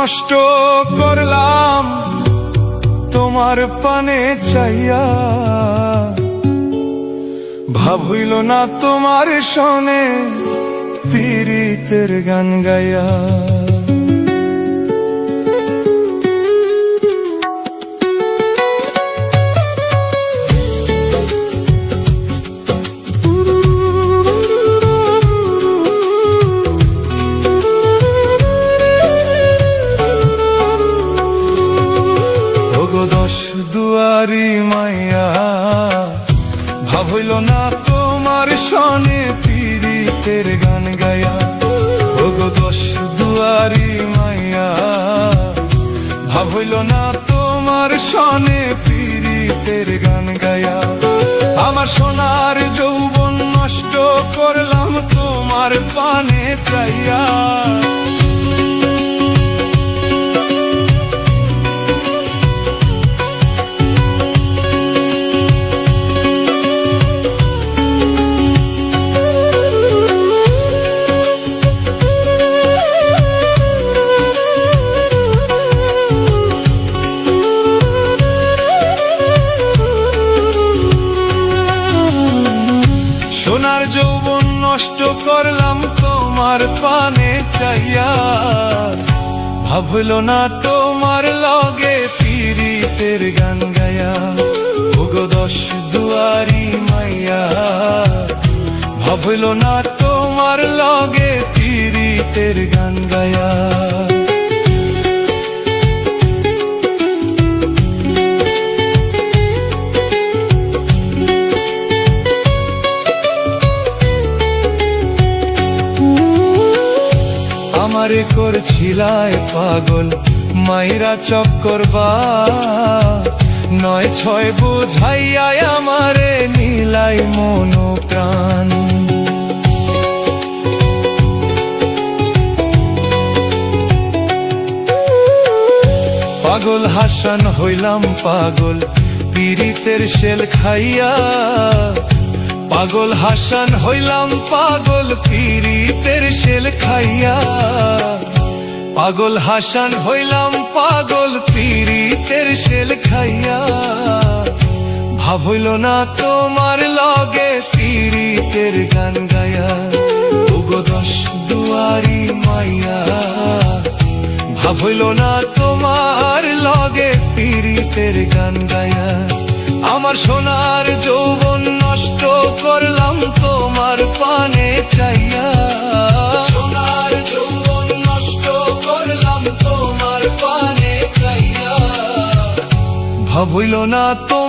নষ্ট করলাম তোমার পানে চাইয়া, ভাব হইল না তোমার শোনে পীড়িতের গান গায়া। দশ দুয়ারি মাইয়া, ভাব হইল না তোমার শোনে পীড়িতের গান গায়া। ওগো দশ দুয়ারি মাইয়া, ভাব হইল না তোমার শোনে পীড়িতের গান গায়া। আমার সোনার যৌবন নষ্ট করলাম তোমার পানে চাইয়া, সোনার যৌবন নষ্ট করলাম তোমার পানে চাইয়া, ভাব হইল না তোমার লগে পীড়িতের গান গায়া। ওগো দশ দুয়ারি মাইয়া, ভাব হইল না তোমার লগে পীড়িতের গান গায়া। আমারে করছিলায় পাগল মাইরা চক্করবা, নয় ছয় বুঝাইয়া আমারে নীলাই মন প্রাণ। পাগল হাসান হইলাম পাগল পীড়িতের শেল খাইয়া, পাগল হাসান হইলাম পাগল পীড়িতের শেল খাইয়া। পাগল হাসান হইলাম পাগল পীড়িতের শেল খাইয়া, ভাব হইল না তোমার লগে পীড়িতের গান গায়া। ওগো দশ দুয়ারি মাইয়া, ভাব হইল না তোমার লগে পীড়িতের গান গায়া। আমার সোনার যৌবন নষ্ট করলাম তোমার পানে চাইয়া, সোনার যৌবন নষ্ট করলাম তোমার পানে চাইয়া, ভাব হইল না তোমার